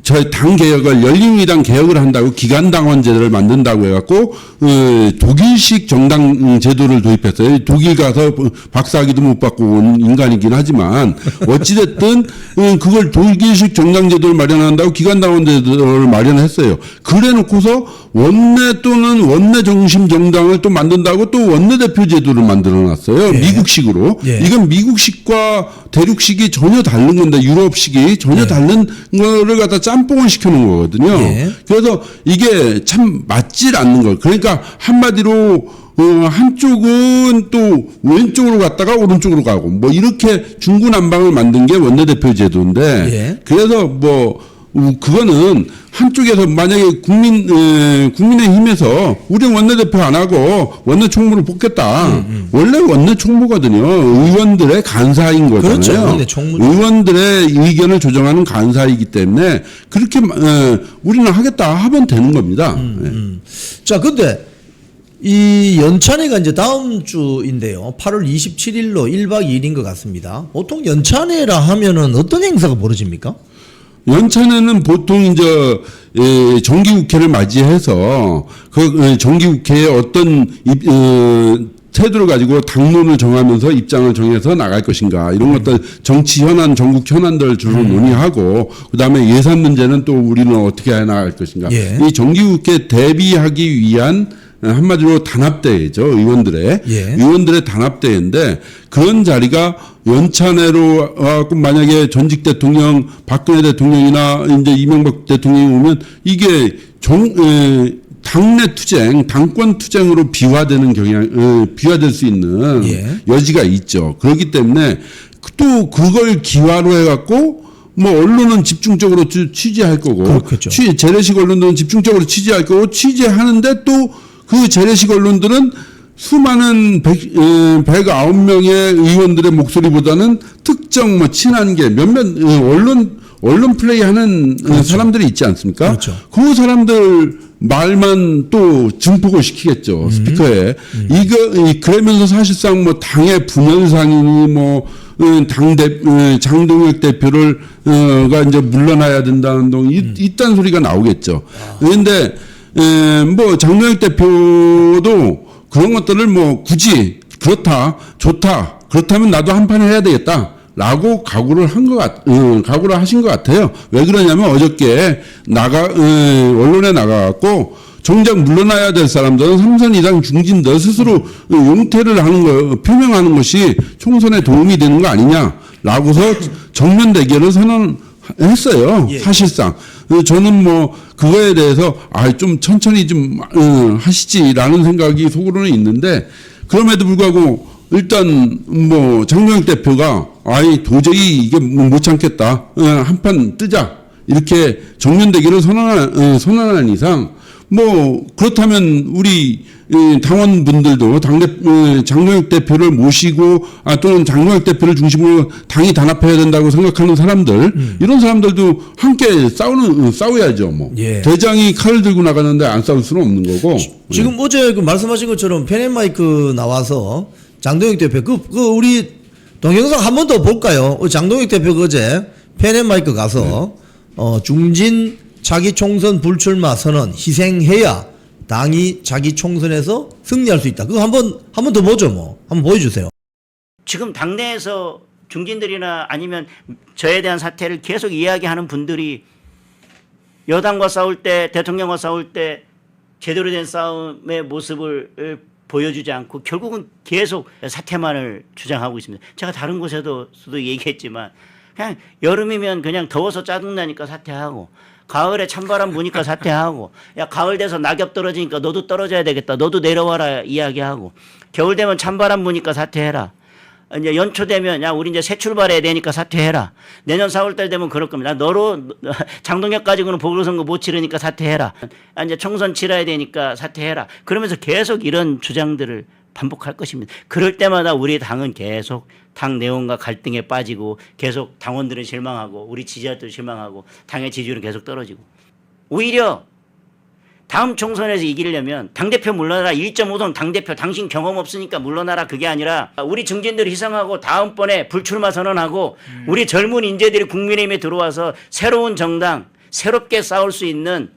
저희 당 개혁을, 열린우리당 개혁을 한다고 기간당원제도를 만든다고 해갖고, 독일식 정당 제도를 도입했어요. 독일 가서 박사학위도 못 받고 온 인간이긴 하지만, 어찌됐든, 그걸 독일식 정당제도를 마련한다고 기간당원제도를 마련했어요. 그래 놓고서 원내 또는 원내 중심 정당을 또 만든다고 또 원내대표 제도를 만들어 놨어요. 예. 미국식으로. 예. 이건 미국식과 대륙식이 전혀 다른 건데 유럽식이 전혀 예. 다른 거를 갖다 짬뽕을 시켜놓은 거거든요. 예. 그래서 이게 참 맞질 않는 거. 그러니까 한마디로 한쪽은 또 왼쪽으로 갔다가 오른쪽으로 가고 뭐 이렇게 중구난방을 만든 게 원내대표 제도인데 예. 그래서 뭐 그거는 한쪽에서 만약에 국민의힘에서 우리 원내대표 안 하고 원내 총무를 뽑겠다. 원래 원내 총무거든요. 의원들의 간사인 거잖아요. 그렇죠. 원내 총무죠. 의원들의 의견을 조정하는 간사이기 때문에 그렇게 우리는 하겠다 하면 되는 겁니다. 자, 근데 이 연찬회가 이제 다음 주인데요. 8월 27일로 1박 2일인 것 같습니다. 보통 연찬회라 하면은 어떤 행사가 벌어집니까? 연찬회는 보통 이제 정기국회를 맞이해서 그 정기국회에 어떤 태도를 가지고 당론을 정하면서 입장을 정해서 나갈 것인가 이런 것들 정치 현안, 전국 현안들을 주로 논의하고 그다음에 예산 문제는 또 우리는 어떻게 해 나갈 것인가. 예. 이 정기국회 대비하기 위한 한마디로 단합대회죠. 의원들의 단합대회인데 그런 자리가 연찬회로 만약에 전직 대통령 박근혜 대통령이나 이제 이명박 대통령이 오면 이게 당내 투쟁, 당권 투쟁으로 비화될 수 있는 예. 여지가 있죠. 그렇기 때문에 또 그걸 기화로 해갖고 뭐 언론은 집중적으로 취재할 거고, 그렇겠죠. 재래식 언론들은 집중적으로 취재할 거고 취재하는데 또 그 재래식 언론들은 수많은 109명의 의원들의 목소리보다는 특정 뭐 친한계 몇몇 언론 플레이하는 그렇죠. 사람들이 있지 않습니까? 그렇죠. 그 사람들 말만 또 증폭을 시키겠죠 스피커에. 그러면서 사실상 뭐 당의 분열상이니 뭐 장동혁 대표를 가 이제 물러나야 된다는 동 이딴 소리가 나오겠죠. 그런데 뭐 장동혁 대표도 그런 것들을 뭐 굳이 좋다 그렇다면 나도 한 판 해야 되겠다라고 각오를 하신 것 같아요. 왜 그러냐면 어저께 언론에 나가갖고 정작 물러나야 될 사람들은 3선 이상 중진들 스스로 용퇴를 표명하는 것이 총선에 도움이 되는 거 아니냐라고서 정면 대결을 선언한 했어요. 예. 사실상. 저는 뭐 그거에 대해서 좀 천천히 좀 하시지라는 생각이 속으로는 있는데 그럼에도 불구하고 일단 뭐 장동혁 대표가 도저히 이게 못 참겠다. 한판 뜨자. 이렇게 정면대기를 선언한 이상 뭐 그렇다면 우리 당원분들도 장동혁 대표를 모시고 또는 장동혁 대표를 중심으로 당이 단합해야 된다고 생각하는 사람들 이런 사람들도 함께 싸워야죠. 뭐 예. 대장이 칼을 들고 나가는데 안 싸울 수는 없는 거고. 지금 어제 그 말씀하신 것처럼 펜앤마이크 나와서 장동혁 대표 우리 동영상 한 번 더 볼까요? 장동혁 대표가 어제 펜앤마이크 가서 중진 자기 총선 불출마 선언 희생해야 당이 자기 총선에서 승리할 수 있다. 그거 한 번 더 보죠, 뭐. 한번 보여주세요. 지금 당내에서 중진들이나 아니면 저에 대한 사태를 계속 이야기하는 분들이 여당과 싸울 때, 대통령과 싸울 때 제대로 된 싸움의 모습을 보여주지 않고 결국은 계속 사태만을 주장하고 있습니다. 제가 다른 곳에서도 얘기했지만 그냥 여름이면 그냥 더워서 짜증나니까 사퇴하고 가을에 찬바람 부니까 사퇴하고 야 가을 돼서 낙엽 떨어지니까 너도 떨어져야 되겠다. 너도 내려와라 이야기하고 겨울 되면 찬바람 부니까 사퇴해라. 이제 연초 되면 야 우리 이제 새 출발해야 되니까 사퇴해라. 내년 4월달 되면 그럴 겁니다. 너로 장동혁 가지고는 보궐선거 못 치르니까 사퇴해라. 이제 총선 치러야 되니까 사퇴해라. 그러면서 계속 이런 주장들을 반복할 것입니다. 그럴 때마다 우리 당은 계속 당 내용과 갈등에 빠지고 계속 당원들은 실망하고 우리 지지자들 실망하고 당의 지지율은 계속 떨어지고 오히려 다음 총선에서 이기려면 당대표 물러나라 1.5선 당대표 당신 경험 없으니까 물러나라 그게 아니라 우리 중진들 희생하고 다음번에 불출마 선언하고 우리 젊은 인재들이 국민의힘에 들어와서 새로운 정당 새롭게 싸울 수 있는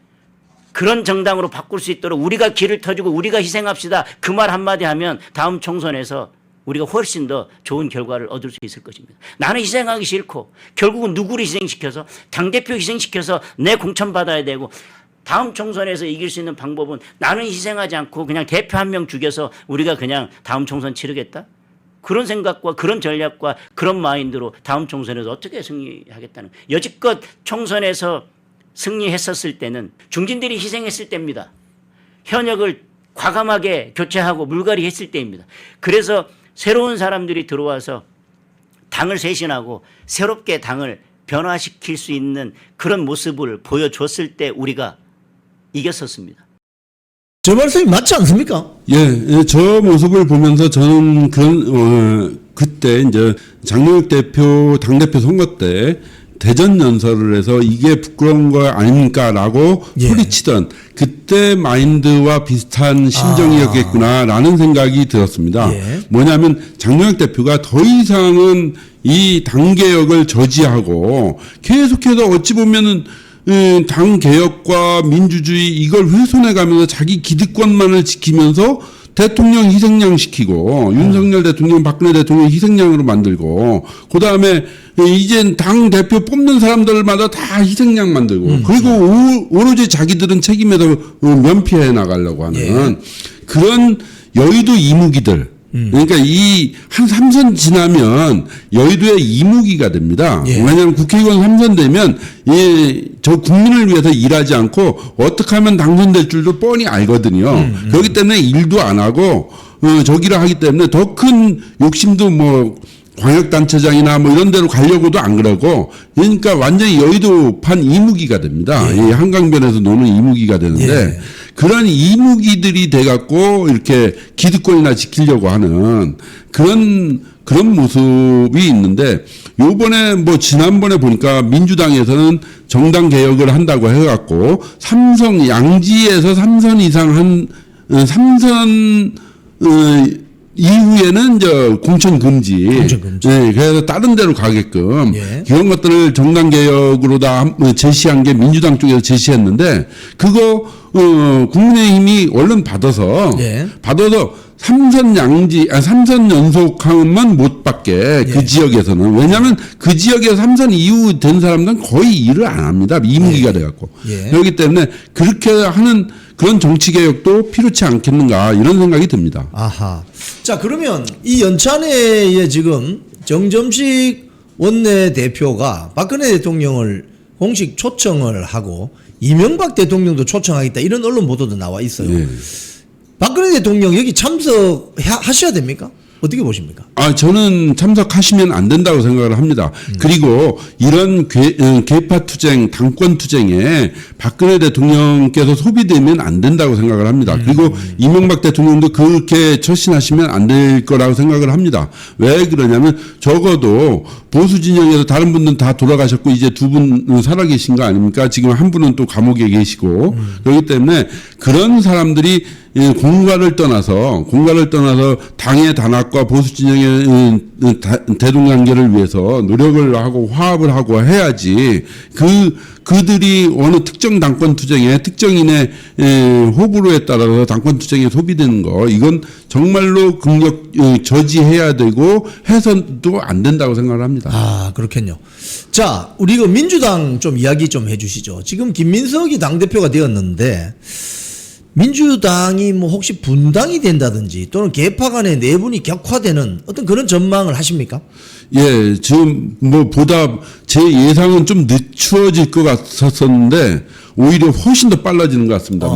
그런 정당으로 바꿀 수 있도록 우리가 길을 터주고 우리가 희생합시다. 그 말 한마디 하면 다음 총선에서 우리가 훨씬 더 좋은 결과를 얻을 수 있을 것입니다. 나는 희생하기 싫고 결국은 누구를 희생시켜서 당대표 희생시켜서 내 공천 받아야 되고 다음 총선에서 이길 수 있는 방법은 나는 희생하지 않고 그냥 대표 한 명 죽여서 우리가 그냥 다음 총선 치르겠다? 그런 생각과 그런 전략과 그런 마인드로 다음 총선에서 어떻게 승리하겠다는 여지껏 총선에서 승리했었을 때는 중진들이 희생했을 때입니다. 현역을 과감하게 교체하고 물갈이 했을 때입니다. 그래서 새로운 사람들이 들어와서 당을 쇄신하고 새롭게 당을 변화시킬 수 있는 그런 모습을 보여줬을 때 우리가 이겼었습니다. 저 말씀이 맞지 않습니까? 예, 저 모습을 보면서 저는 그때 이제 장동혁 대표 당대표 선거 때 대전 연설을 해서 이게 부끄러운 거 아닙니까라고 예. 소리치던 그때 마인드와 비슷한 심정이었겠구나라는 생각이 들었습니다. 예. 뭐냐면 장동혁 대표가 더 이상은 이 당 개혁을 저지하고 계속해서 어찌 보면은 당 개혁과 민주주의 이걸 훼손해가면서 자기 기득권만을 지키면서 대통령 희생양 시키고 윤석열 대통령, 박근혜 대통령 희생양으로 만들고 그 다음에 이젠 당 대표 뽑는 사람들마다 다 희생양 만들고 그리고 오로지 자기들은 책임에서 면피해 나가려고 하는 예. 그런 여의도 이무기들. 그러니까 이 한 3선 지나면 여의도의 이무기가 됩니다. 예. 왜냐하면 국회의원 3선 되면 저 국민을 위해서 일하지 않고 어떻게 하면 당선될 줄도 뻔히 알거든요. 그렇기 때문에 일도 안 하고 저기를 하기 때문에 더 큰 욕심도 뭐 광역단체장이나 뭐 이런 데로 가려고도 안 그러고 그러니까 완전히 여의도판 이무기가 됩니다. 예. 이 한강변에서 노는 이무기가 되는데 예. 그런 이무기들이 돼갖고 이렇게 기득권이나 지키려고 하는 그런 모습이 있는데 요번에 뭐 지난번에 보니까 민주당에서는 정당 개혁을 한다고 해갖고 양지에서 3선 이상 삼선 이후에는 이제 공천 금지. 네, 그래서 다른 데로 가게끔 예. 이런 것들을 정당 개혁으로 다 제시한 게 민주당 쪽에서 제시했는데 그거 국민의힘이 얼른 받아서 예. 3선 연속하면 못 받게 그 예. 지역에서는 왜냐하면 그 지역에서 3선 이후 된 사람들은 거의 일을 안 합니다. 이무기가 돼갖고 예. 그렇기 때문에 그렇게 하는 그런 정치 개혁도 필요치 않겠는가 이런 생각이 듭니다. 아하. 자, 그러면 이 연찬회에 지금 정점식 원내대표가 박근혜 대통령을 공식 초청을 하고 이명박 대통령도 초청하겠다 이런 언론 보도도 나와 있어요. 예. 박근혜 대통령 여기 참석하셔야 됩니까? 어떻게 보십니까? 저는 참석하시면 안 된다고 생각을 합니다. 그리고 이런 계파 투쟁, 당권 투쟁에 박근혜 대통령께서 소비되면 안 된다고 생각을 합니다. 그리고 이명박 대통령도 그렇게 처신하시면 안 될 거라고 생각을 합니다. 왜 그러냐면 적어도 보수 진영에서 다른 분들은 다 돌아가셨고 이제 두 분 살아계신 거 아닙니까? 지금 한 분은 또 감옥에 계시고 그렇기 때문에 그런 사람들이 공과를 떠나서 당의 단합과 보수 진영의 대동관계를 위해서 노력을 하고 화합을 하고 해야지 그들이 어느 특정 당권 투쟁에 특정인의 호불호에 따라서 당권 투쟁에 소비되는 거 이건 정말로 저지해야 되고 해서도 안 된다고 생각을 합니다. 아, 그렇겠요. 자, 우리 그 민주당 좀 이야기 좀 해주시죠. 지금 김민석이 당대표가 되었는데 민주당이 뭐 혹시 분당이 된다든지 또는 계파 간의 내분이 격화되는 어떤 그런 전망을 하십니까? 예, 지금 뭐 보다 제 예상은 좀 늦추어질 것 같았었는데 오히려 훨씬 더 빨라지는 것 같습니다.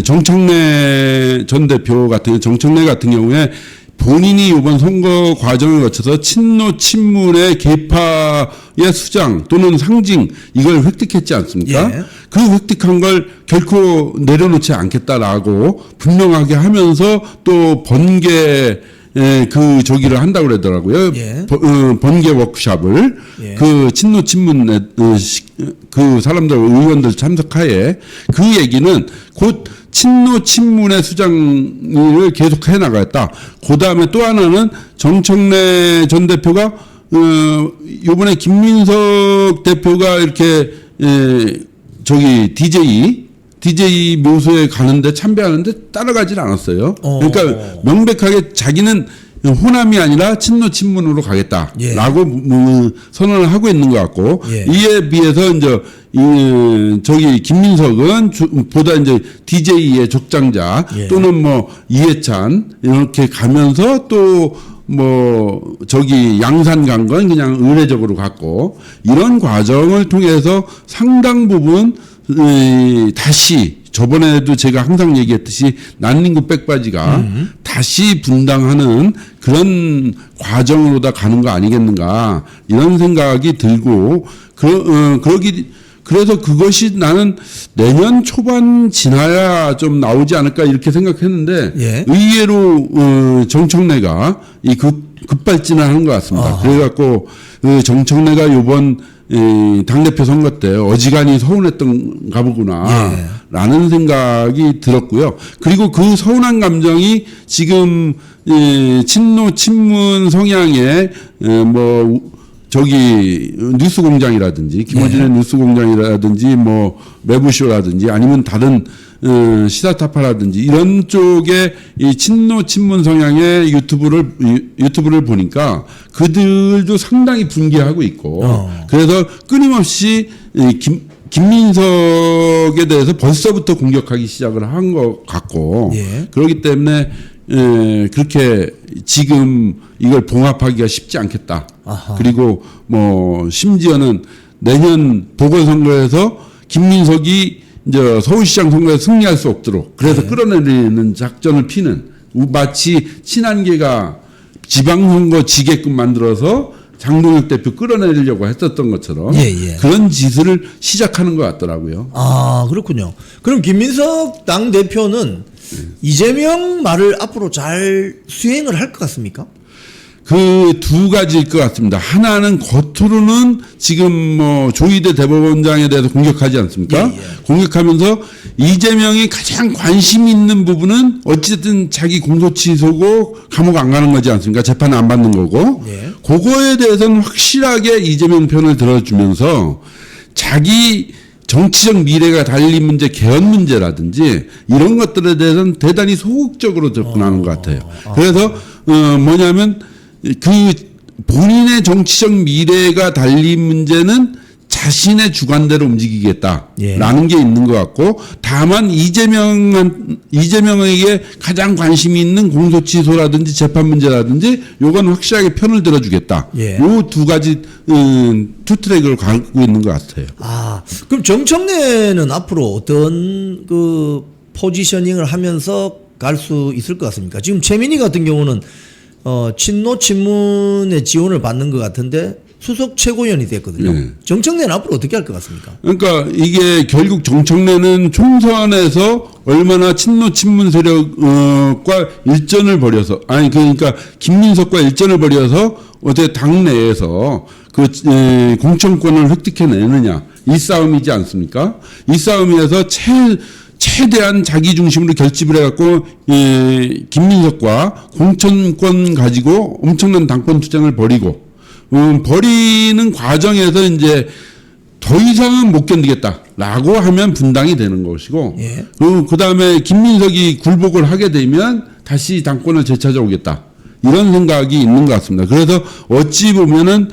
정청래 전 대표 정청래 같은 경우에 본인이 이번 선거 과정을 거쳐서 친노 친문의 계파의 수장 또는 상징 이걸 획득했지 않습니까? 예. 그 획득한 걸 결코 내려놓지 않겠다라고 분명하게 하면서 또 번개 저기를 한다고 그러더라고요. 예. 번개 워크숍을 예. 그 친노 친문 그 사람들 의원들 참석하에 그 얘기는 곧 친노 친문의 수장을 계속 해 나가겠다. 그 다음에 또 하나는 정청래 전 대표가 요번에 김민석 대표가 이렇게 DJ 묘소에 가는데 참배하는데 따라가질 않았어요. 그러니까 명백하게 자기는 호남이 아니라 친노 친문으로 가겠다라고 예. 선언을 하고 있는 것 같고 예. 이에 비해서 이제 김민석은 보다 이제 DJ의 족장자 예. 또는 뭐 이해찬 이렇게 가면서 또 양산 간 건 그냥 의례적으로 갔고 이런 과정을 통해서 상당 부분 다시 저번에도 제가 항상 얘기했듯이 난닝구 백바지가 다시 분당하는 그런 과정으로다 가는 거 아니겠는가 이런 생각이 들고 그래서 그것이 나는 내년 초반 지나야 좀 나오지 않을까 이렇게 생각했는데 예. 의외로 정청래가 이 급발진을 하는 것 같습니다. 그래갖고 정청래가 요번 당대표 선거 때 어지간히 서운했던가 보구나 라는 생각이 들었고요. 그리고 그 서운한 감정이 지금 친노 친문 성향의 뉴스공장이라든지 김어준의 뉴스공장이라든지 뭐 매부쇼라든지 아니면 다른 시사타파라든지 이런 쪽에 이 친노 친문 성향의 유튜브를 보니까 그들도 상당히 분개하고 있고 그래서 끊임없이 김민석에 대해서 벌써부터 공격하기 시작을 한 것 같고 그렇기 때문에 그렇게 지금 이걸 봉합하기가 쉽지 않겠다. 그리고 뭐 심지어는 내년 보궐선거에서 김민석이 이제 서울시장 선거에 승리할 수 없도록 그래서 끌어내리는 작전을 피는 마치 친한계가 지방선거 지게끔 만들어서 장동혁 대표 끌어내리려고 했었던 것처럼 그런 짓을 시작하는 것 같더라고요. 아, 그렇군요. 그럼 김민석 당대표는 이재명 말을 앞으로 잘 수행을 할 것 같습니까? 그 두 가지일 것 같습니다. 하나는 겉으로는 지금 뭐 조희대 대법원장에 대해서 공격하지 않습니까? 공격하면서 이재명이 가장 관심 있는 부분은 어쨌든 자기 공소취소고 감옥 안 가는 거지 않습니까? 재판 안 받는 거고. 그거에 대해서는 확실하게 이재명 편을 들어주면서 자기 정치적 미래가 달린 문제, 개헌 문제라든지 이런 것들에 대해서는 대단히 소극적으로 접근하는 것 같아요. 그래서 본인의 정치적 미래가 달린 문제는 자신의 주관대로 움직이겠다라는 예. 게 있는 것 같고, 다만 이재명에게 가장 관심이 있는 공소취소라든지 재판 문제라든지 요건 확실하게 편을 들어주겠다. 예. 요 두 가지 투 트랙을 가고 있는 것 같아요. 아, 그럼 정청래는 앞으로 어떤 그 포지셔닝을 하면서 갈 수 있을 것 같습니까? 지금 최민희 같은 경우는 친노 친문의 지원을 받는 것 같은데 수석 최고위원이 됐거든요. 네. 정청래는 앞으로 어떻게 할 것 같습니까? 그러니까 이게 결국 정청래는 총선에서 얼마나 친노 친문 세력과 일전을 벌여서, 아니 그러니까 김민석과 일전을 벌여서 어제 당 내에서 그 공천권을 획득해내느냐, 이 싸움이지 않습니까? 이 싸움에서 최대한 자기 중심으로 결집을 해갖고 김민석과 공천권 가지고 엄청난 당권 투쟁을 벌이고, 벌이는 과정에서 이제 더 이상은 못 견디겠다라고 하면 분당이 되는 것이고, 예. 그 다음에 김민석이 굴복을 하게 되면 다시 당권을 되찾아오겠다, 이런 생각이 있는 것 같습니다. 그래서 어찌 보면은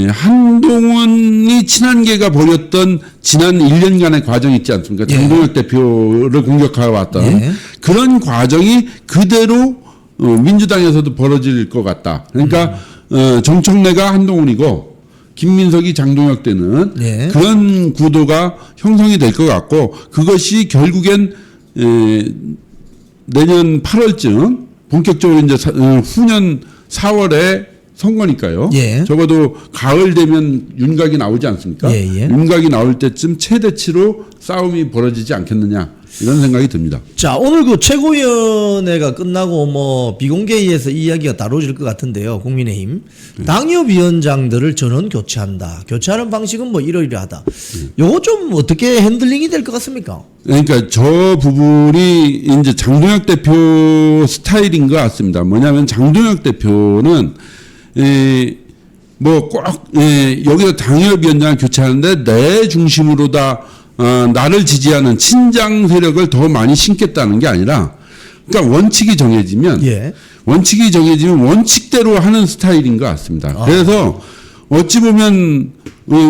한동훈이 친한계가 벌였던 지난 1년간의 과정이 있지 않습니까? 장동혁 대표를 공격하러 왔던 예. 그런 과정이 그대로 민주당에서도 벌어질 것 같다. 그러니까 정청래가 한동훈이고 김민석이 장동혁 때는 예. 그런 구도가 형성이 될 것 같고, 그것이 결국엔 내년 8월쯤 본격적으로 이제 후년 4월에 선거니까요. 예. 적어도 가을 되면 윤곽이 나오지 않습니까? 예, 예. 윤곽이 나올 때쯤 최대치로 싸움이 벌어지지 않겠느냐, 이런 생각이 듭니다. 자, 오늘 그 최고위원회가 끝나고 뭐 비공개에서 이야기가 다뤄질 것 같은데요. 국민의힘 당협위원장들을 전원 교체한다. 교체하는 방식은 뭐 이러이러하다. 요거 좀 어떻게 핸들링이 될 것 같습니까? 그러니까 저 부분이 이제 장동혁 대표 스타일인 것 같습니다. 뭐냐면 장동혁 대표는 뭐 꼭 여기서 당협위원장을 교체하는데 내 중심으로 다 나를 지지하는 친장 세력을 더 많이 심겠다는 게 아니라, 그러니까 원칙이 정해지면 예. 원칙대로 하는 스타일인 것 같습니다. 그래서 어찌 보면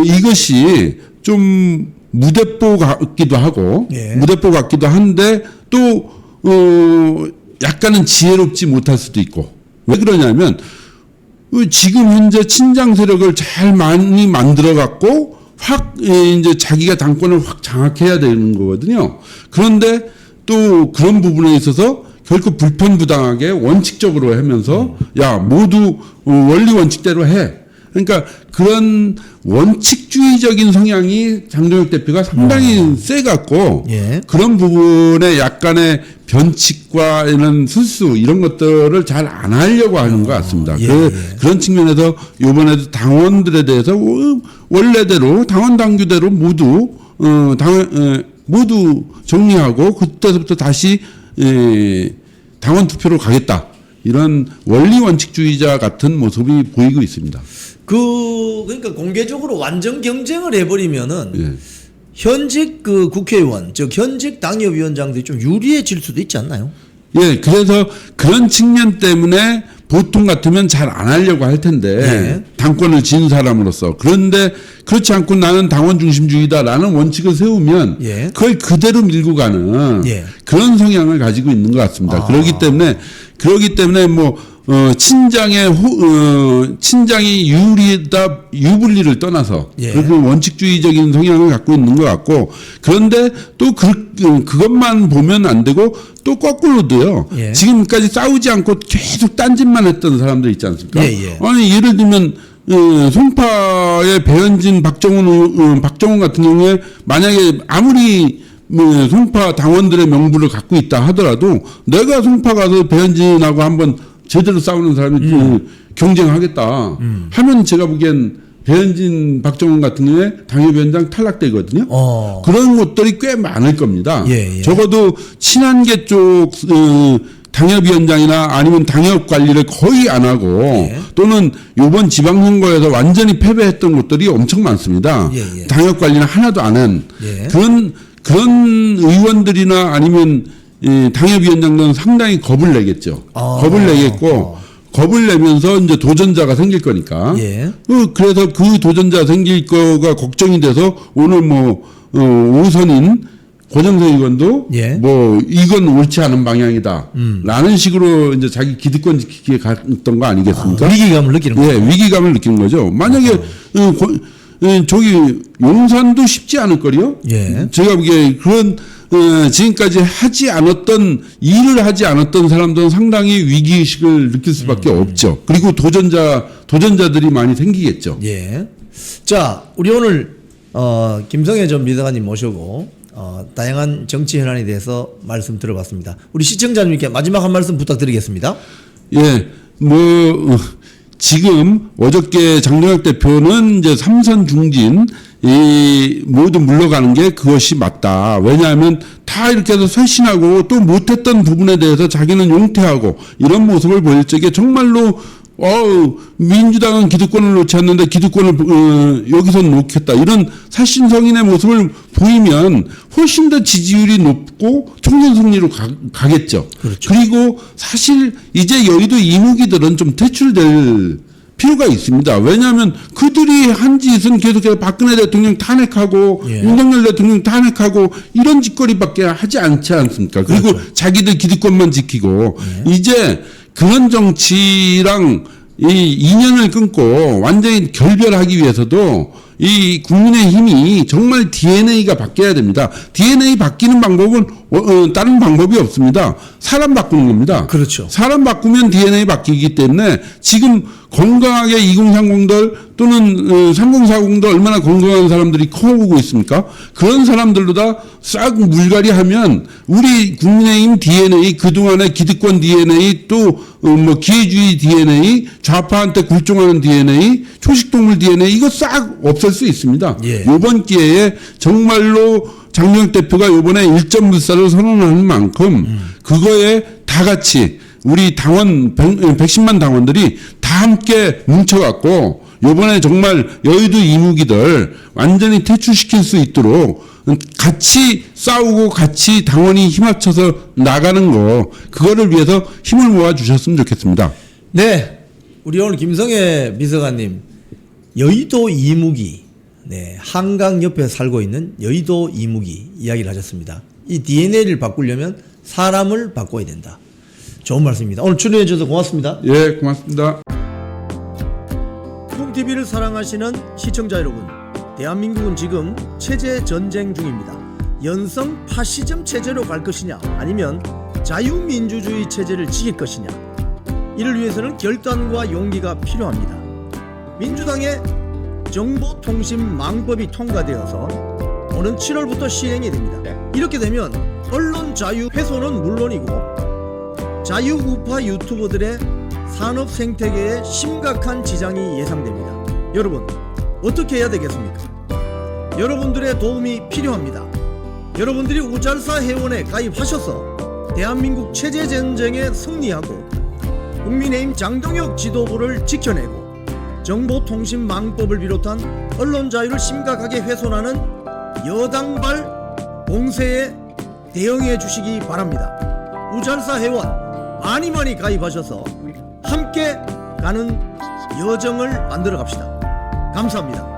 이것이 좀 무대뽀 같기도 하고, 예. 무대뽀 같기도 한데 또 약간은 지혜롭지 못할 수도 있고. 왜 그러냐면 지금 현재 친장 세력을 잘 많이 만들어 갖고 확 이제 자기가 당권을 확 장악해야 되는 거거든요. 그런데 또 그런 부분에 있어서 결국 불편부당하게 원칙적으로 하면서 야, 모두 원리 원칙대로 해. 그러니까 그런 원칙주의적인 성향이 장동혁 대표가 상당히 세 갖고, 예. 그런 부분에 약간의 변칙과 이런 술수 이런 것들을 잘 안 하려고 하는 것 같습니다. 예, 그런 측면에서 이번에도 당원들에 대해서 원래대로 당원 당규대로 모두 모두 정리하고 그때부터 다시 당원 투표로 가겠다, 이런 원리 원칙주의자 같은 모습이 보이고 있습니다. 그러니까 공개적으로 완전 경쟁을 해버리면은 예. 현직 그 국회의원, 즉 현직 당협위원장들이 좀 유리해질 수도 있지 않나요? 예, 그래서 그런 측면 때문에 보통 같으면 잘 안 하려고 할 텐데, 예. 당권을 진 사람으로서. 그런데 그렇지 않고 나는 당원 중심주의다라는 원칙을 세우면 예. 그걸 그대로 밀고 가는 예. 그런 성향을 가지고 있는 것 같습니다. 그렇기 때문에 뭐 친장이 유리다 유불리를 떠나서 예. 그 원칙주의적인 성향을 갖고 있는 것 같고, 그런데 또 그것만 보면 안 되고 또 거꾸로도요. 예. 지금까지 싸우지 않고 계속 딴짓만 했던 사람들 있지 않습니까? 예, 예. 아니 예를 들면 송파의 배현진, 박정훈 같은 경우에 만약에 아무리 송파 당원들의 명부를 갖고 있다 하더라도 내가 송파 가서 배현진하고 한번 제대로 싸우는 사람이 경쟁하겠다 하면 제가 보기엔 배현진, 박정훈 같은 경우에 당협위원장 탈락되거든요. 그런 것들이 꽤 많을 겁니다. 예, 예. 적어도 친한계 쪽 당협위원장이나 아니면 당협 관리를 거의 안 하고, 예. 또는 이번 지방선거에서 완전히 패배했던 곳들이 엄청 많습니다. 예, 예. 당협 관리는 하나도 안 한 예. 그런 의원들이나 아니면 당협위원장들은 상당히 겁을 내겠죠. 겁을 내겠고, 겁을 내면서 이제 도전자가 생길 거니까. 예. 그래서 그 도전자 생길 거가 걱정이 돼서 오늘 오선인 권영세 의원도 예. 이건 옳지 않은 방향이다. 라는 식으로 이제 자기 기득권 지키기에 갔던 거 아니겠습니까? 위기감을 느끼는 거죠. 예, 위기감을 느끼는 거죠. 만약에 저기 용산도 쉽지 않을 거요. 예. 제가 보기에 그런 지금까지 일을 하지 않았던 사람들은 상당히 위기의식을 느낄 수밖에 없죠. 그리고 도전자들이 많이 생기겠죠. 예. 자, 우리 오늘 김성애 전 비서관님 모시고 다양한 정치 현안에 대해서 말씀 들어봤습니다. 우리 시청자님께 마지막 한 말씀 부탁드리겠습니다. 예, 지금 어저께 장동혁 대표는 이제 삼선 중진 모두 물러가는 게 그것이 맞다. 왜냐하면 다 이렇게 해서 쇄신하고 또 못했던 부분에 대해서 자기는 용퇴하고 이런 모습을 보일 적에 정말로 민주당은 기득권을 놓지 않는데 기득권을 여기서 놓겠다. 이런 살신성인의 모습을 보이면 훨씬 더 지지율이 높고 총선 승리로 가겠죠. 그렇죠. 그리고 사실 이제 여의도 이무기들은 좀 퇴출될 필요가 있습니다. 왜냐하면 그들이 한 짓은 계속해서 박근혜 대통령 탄핵하고 예. 윤석열 대통령 탄핵하고 이런 짓거리밖에 하지 않지 않습니까? 그리고 그렇죠. 자기들 기득권만 지키고 이제 그런 정치랑 이 인연을 끊고 완전히 결별하기 위해서도 이 국민의힘이 정말 DNA가 바뀌어야 됩니다. DNA 바뀌는 방법은 다른 방법이 없습니다. 사람 바꾸는 겁니다. 그렇죠. 사람 바꾸면 DNA 바뀌기 때문에 지금 건강하게 2030들 또는 3040들 얼마나 건강한 사람들이 커오고 있습니까? 그런 사람들보다 싹 물갈이하면 우리 국민의힘 DNA, 그동안의 기득권 DNA, 또 기회주의 DNA, 좌파한테 굴종하는 DNA, 초식동물 DNA 이거 싹 없앨 수 있습니다. 예. 이번 기회에 정말로 장동혁 대표가 이번에 일점불사를 선언하는 만큼 그거에 다 같이 우리 당원 110만 당원들이 다 함께 뭉쳐갖고 이번에 정말 여의도 이무기들 완전히 퇴출시킬 수 있도록 같이 싸우고 같이 당원이 힘합쳐서 나가는 거 그거를 위해서 힘을 모아 주셨으면 좋겠습니다. 네, 우리 오늘 김성애 비서관님 여의도 이무기, 네, 한강 옆에 살고 있는 여의도 이무기 이야기를 하셨습니다. 이 DNA를 바꾸려면 사람을 바꿔야 된다. 좋은 말씀입니다. 오늘 출연해 주셔서 고맙습니다. 예, 고맙습니다. 쿵TV를 사랑하시는 시청자 여러분, 대한민국은 지금 체제 전쟁 중입니다. 연성 파시즘 체제로 갈 것이냐 아니면 자유민주주의 체제를 지킬 것이냐, 이를 위해서는 결단과 용기가 필요합니다. 민주당의 정보통신망법이 통과되어서 오는 7월부터 시행이 됩니다. 이렇게 되면 언론 자유 훼손은 물론이고 자유우파 유튜버들의 산업 생태계에 심각한 지장이 예상됩니다. 여러분, 어떻게 해야 되겠습니까? 여러분들의 도움이 필요합니다. 여러분들이 우잘사 회원에 가입하셔서 대한민국 체제 전쟁에 승리하고 국민의힘 장동혁 지도부를 지켜내고 정보통신망법을 비롯한 언론 자유를 심각하게 훼손하는 여당발 공세에 대응해 주시기 바랍니다. 우잘사 회원 많이 가입하셔서 함께 가는 여정을 만들어 갑시다. 감사합니다.